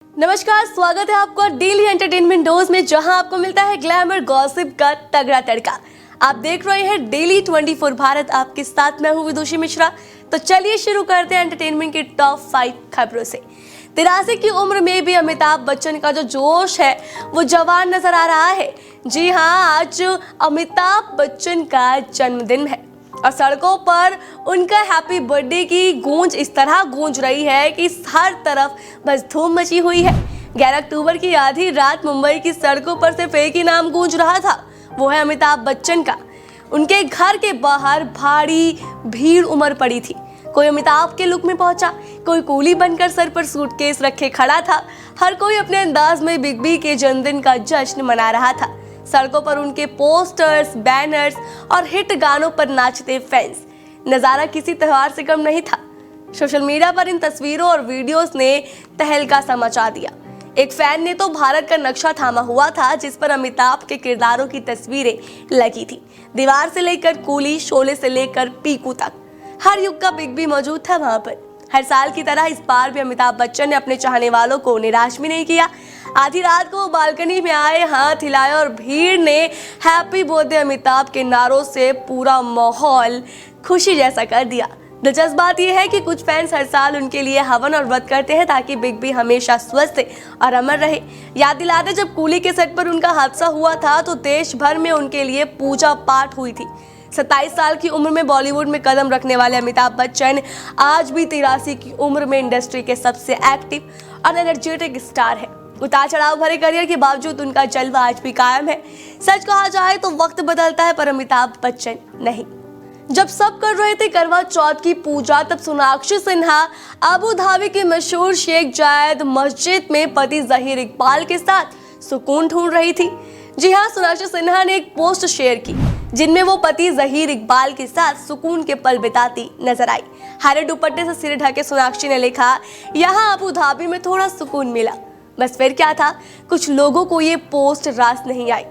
नमस्कार, स्वागत है आपका डेली एंटरटेनमेंट डोज में, जहां आपको मिलता है ग्लैमर गॉसिप का तगड़ा तड़का। आप देख रहे हैं डेली 24 भारत, आपके साथ मैं हूं विदुषी मिश्रा। तो चलिए शुरू करते हैं एंटरटेनमेंट की टॉप 5 खबरों से। 83 की उम्र में भी अमिताभ बच्चन का जो जोश है वो जवान नजर आ रहा है। जी हाँ, आज अमिताभ बच्चन का जन्मदिन है और सड़कों पर उनका हैप्पी बर्थडे की गूंज इस तरह गूंज रही है कि हर तरफ बस धूम मची हुई है। 11 अक्टूबर की आधी रात मुंबई की सड़कों पर सिर्फ एक ही नाम गूंज रहा था, वो है अमिताभ बच्चन का। उनके घर के बाहर भारी भीड़ उमड़ पड़ी थी। कोई अमिताभ के लुक में पहुंचा, कोई कूली बनकर सर पर सूटकेस रखे खड़ा था। हर कोई अपने अंदाज में बिग बी के जन्मदिन का जश्न मना रहा था। सड़कों पर उनके पोस्टर्स, बैनर्स और हिट गानों पर नाचते फैंस। नजारा किसी त्योहार से कम नहीं था। सोशल मीडिया पर इन तस्वीरों और वीडियोस ने तहलका सा मचा दिया। एक फैन ने तो भारत का नक्शा थामा हुआ था, जिस पर अमिताभ के किरदारों की तस्वीरें लगी थी। दीवार से लेकर कूली, शोले से लेकर पीकू तक हर युग का बिग बी मौजूद था वहां पर। हर साल की तरह इस बार भी अमिताभ बच्चन ने अपने चाहने वालों को निराश भी नहीं किया। आधी रात को वो बालकनी में आए, हाथ हिलाए और भीड़ ने हैप्पी बर्थडे अमिताभ के नारों से पूरा माहौल खुशी जैसा कर दिया। दिलचस्प बात यह है कि कुछ फैंस हर साल उनके लिए हवन और व्रत करते हैं ताकि बिग बी हमेशा स्वस्थ और अमर रहे। याद दिला दे, जब कूली के सेट पर उनका हादसा हुआ था तो देश भर में उनके लिए पूजा पाठ हुई थी। 27 साल की उम्र में बॉलीवुड में कदम रखने वाले अमिताभ बच्चन आज भी 83 की उम्र में इंडस्ट्री के सबसे एक्टिव और एनर्जेटिक स्टार है। उतार चढ़ाव भरे करियर के बावजूद उनका जलवा आज भी कायम है। सच कहा जाए तो वक्त बदलता है, पर अमिताभ बच्चन नहीं। जब सब कर रहे थे करवा चौथ की पूजा, तब सोनाक्षी सिन्हा अबू धाबी के मशहूर शेख जायद मस्जिद में पति जहीर इकबाल के साथ सुकून ढूंढ रही थी। जी हाँ, सोनाक्षी सिन्हा ने एक पोस्ट शेयर की जिनमें वो पति जहीर इकबाल के साथ सुकून के पल बिताती नजर आई। हरे दुपट्टे से सिर ढके सोनाक्षी ने लिखा, यहाँ अबू धाबी में थोड़ा सुकून मिला। बस फिर क्या था, कुछ लोगों को ये पोस्ट रास नहीं आई।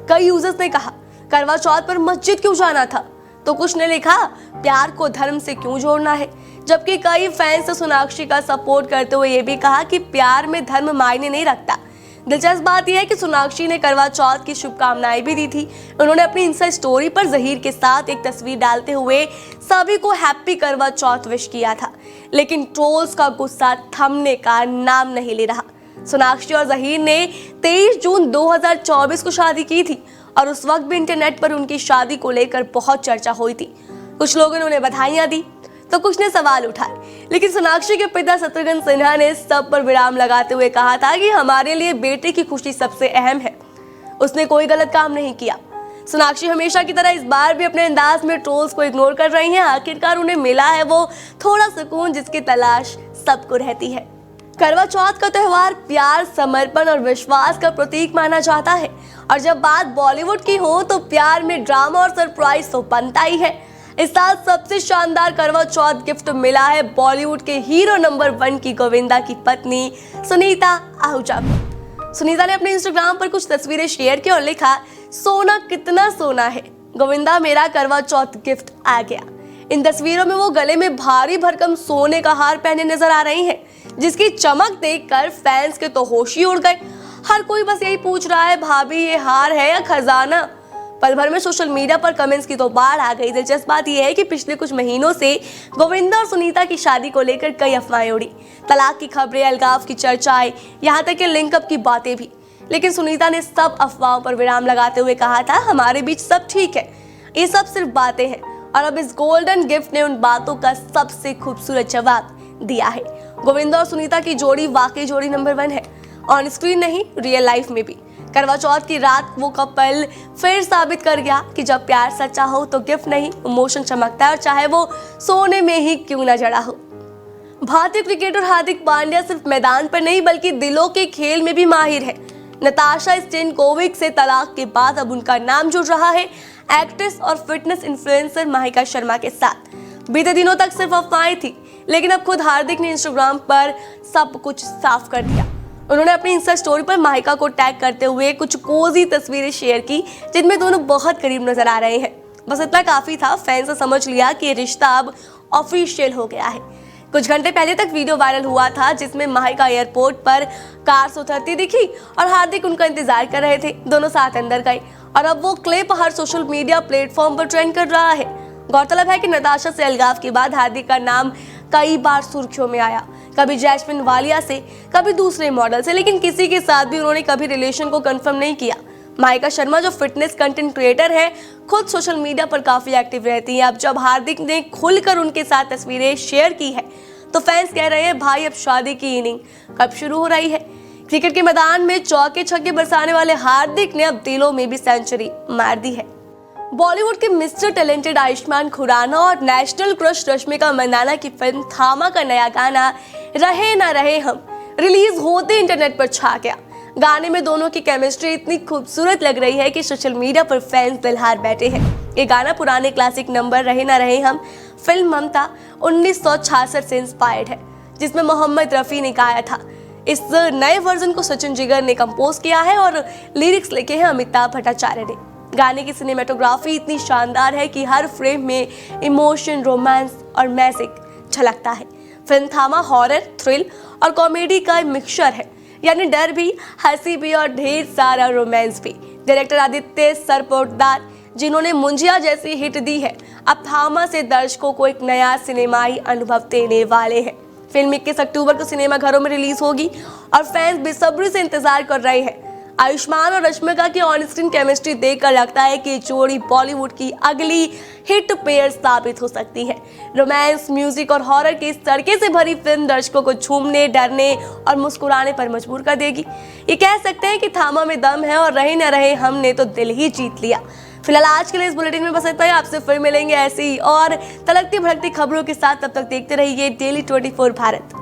कई यूजर्स ने कहा, करवा चौथ पर मस्जिद क्यों जाना था? तो कुछ ने लिखा, प्यार को धर्म से क्यों जोड़ना है? जबकि कई फैंस ने सोनाक्षी का सपोर्ट करते हुए ये भी कहा कि प्यार में धर्म मायने नहीं रखता। दिलचस्प बात यह है कि सोनाक्षी ने करवा चौथ की शुभकामनाएं भी दी थी। उन्होंने अपनी इंस्टा स्टोरी पर जहीर के साथ एक तस्वीर डालते हुए सभी को हैप्पी करवा चौथ विश किया था, लेकिन ट्रोल्स का गुस्सा थमने का नाम नहीं ले रहा। सोनाक्षी और जहीर ने 23 जून 2024 को शादी की थी और उस वक्त भी इंटरनेट पर उनकी शादी को लेकर बहुत चर्चा हुई थी। कुछ लोगों ने उन्हें बधाइयां दी तो कुछ ने सवाल उठाए, लेकिन सोनाक्षी के पिता शत्रुघ्न सिन्हा ने सब पर विराम लगाते हुए कहा था कि हमारे लिए बेटे की खुशी सबसे अहम है। उसने कोई गलत काम नहीं किया। सोनाक्षी हमेशा की तरह इस बार भी अपने अंदाज में ट्रोल्स को इग्नोर कर रही हैं। आखिरकार उन्हें मिला है वो थोड़ा सुकून जिसकी तलाश सबको रहती है। करवा चौथ का त्योहार प्यार, समर्पण और विश्वास का प्रतीक माना जाता है, और जब बात बॉलीवुड की हो तो प्यार में ड्रामा और सरप्राइज तो बनता ही है। इस साल सबसे शानदार करवा चौथ गिफ्ट मिला है बॉलीवुड के हीरो नंबर 1 की गोविंदा की पत्नी सुनीता आहूजा को। सुनीता ने अपने इंस्टाग्राम पर कुछ तस्वीरें शेयर की और लिखा, सोना कितना सोना है, गोविंदा मेरा करवा चौथ गिफ्ट आ गया। इन तस्वीरों में वो गले में भारी भरकम सोने का हार पहने नजर आ रही हैं, जिसकी चमक देखकर फैंस के तो होश ही उड़ गए। हर कोई बस यही पूछ रहा है, भाभी ये हार है या खजाना? पल भर में सोशल मीडिया पर कमेंट्स की तो बाढ़ आ गई। दिलचस्प बात यह है कि पिछले कुछ महीनों से गोविंदा और सुनीता की शादी को लेकर कई अफवाहें उड़ी। तलाक की खबरें, अलगाव की चर्चाएं, यहाँ तक कि लिंकअप की बातें भी। लेकिन सुनीता ने सब अफवाहों पर विराम लगाते हुए कहा था, हमारे बीच सब ठीक है, ये सब सिर्फ बातें हैं। और अब इस गोल्डन गिफ्ट ने उन बातों का सबसे खूबसूरत जवाब दिया है। गोविंदा और सुनीता की जोड़ी वाकई जोड़ी नंबर 1 है, ऑन स्क्रीन नहीं, रियल लाइफ में भी। करवा चौथ की रात वो कपल फिर साबित कर गया कि जब प्यार सच्चा हो तो गिफ्ट नहीं, इमोशन चमकता है, और चाहे वो सोने में ही क्यों ना जड़ा हो। भारतीय क्रिकेटर हार्दिक पांड्या सिर्फ मैदान पर नहीं बल्कि दिलों के खेल में भी माहिर है। नताशा स्टेनकोविक से तलाक के बाद अब उनका नाम जुड़ रहा है एक्ट्रेस और फिटनेस इन्फ्लुएंसर माहिका शर्मा के साथ। बीते दिनों तक सिर्फ अफवाहें थी, लेकिन अब खुद हार्दिक ने इंस्टाग्राम पर सब कुछ साफ कर दिया। उन्होंने अपनी इंस्टा स्टोरी पर माहिका को टैग करते हुए कुछ कोजी तस्वीरें शेयर की, जिनमें दोनों बहुत करीब नजर आ रहे हैं। बस इतना काफी था, फैंस ने समझ लिया कि ये रिश्ता अब ऑफिशियल हो गया है। कुछ घंटे पहले तक वीडियो वायरल हुआ था जिसमें माहिका एयरपोर्ट पर कार से उतरती दिखी और हार्दिक उनका इंतजार कर रहे थे। दोनों साथ अंदर गए और अब वो क्लिप हर सोशल मीडिया प्लेटफॉर्म पर ट्रेंड कर रहा है। गौरतलब है कि नताशा से अलगाव के बाद हार्दिक का नाम कई बार सुर्खियों में आया, कभी जैस्मिन वालिया से, कभी दूसरे मॉडल से, लेकिन किसी के साथ भी उन्होंने कभी रिलेशन को कंफर्म नहीं किया। माहिका शर्मा जो फिटनेस कंटेंट क्रिएटर है, खुद सोशल मीडिया पर काफी एक्टिव रहती हैं। अब जब हार्दिक ने खुलकर उनके साथ तस्वीरें शेयर की है तो फैंस कह रहे हैं भाई अब शादी की इनिंग कब शुरू हो रही है। क्रिकेट के मैदान में चौके छक्के बरसाने वाले हार्दिक ने अब दिलों में भी सेंचुरी मार दी है। बॉलीवुड के मिस्टर टैलेंटेड आयुष्मान खुराना और नेशनल क्रश रश्मिका मंदाना की फिल्म थामा का नया गाना रहे ना रहे हम रिलीज होते इंटरनेट पर छा गया। गाने में दोनों की केमिस्ट्री इतनी खूबसूरत लग रही है कि सोशल मीडिया पर फैंस दिलहार बैठे हैं। ये गाना पुराने क्लासिक नंबर रहे ना रहे हम फिल्म ममता 1966 से इंस्पायर्ड है, जिसमें मोहम्मद रफी ने गाया था। इस नए वर्जन को सचिन जिगर ने कंपोज किया है और लिरिक्स लिखे हैं अमिताभ भट्टाचार्य ने। गाने की सिनेमेटोग्राफी इतनी शानदार है कि हर फ्रेम में इमोशन, रोमांस और मैजिक झलकता है। फिल्म थामा हॉरर, थ्रिल और कॉमेडी का मिक्सचर है, यानी डर भी, हंसी भी और ढेर सारा रोमांस भी। डायरेक्टर आदित्य सरपोटदार, जिन्होंने मुंजिया जैसी हिट दी है, अब थामा से दर्शकों को एक नया सिनेमाई अनुभव देने वाले हैं। फिल्म 21 अक्टूबर को सिनेमाघरों में रिलीज होगी और फैंस बेसब्री से इंतजार कर रहे हैं। आयुष्मान और रश्मिका की ऑन स्क्रीन केमिस्ट्री देखकर लगता है कि जोड़ी बॉलीवुड की अगली हिट पेयर साबित हो सकती है। रोमांस, म्यूजिक और हॉरर की इस तड़के से भरी फिल्म दर्शकों को झूमने, डरने और मुस्कुराने पर मजबूर कर देगी। ये कह सकते हैं कि थामा में दम है और रहे न रहे हमने तो दिल ही जीत लिया। फिलहाल आज के लिए इस बुलेटिन में बस इतना ही। आपसे फिर मिलेंगे ऐसी और तलकती भड़कती खबरों के साथ। तब तक देखते रहिए डेली 24 भारत।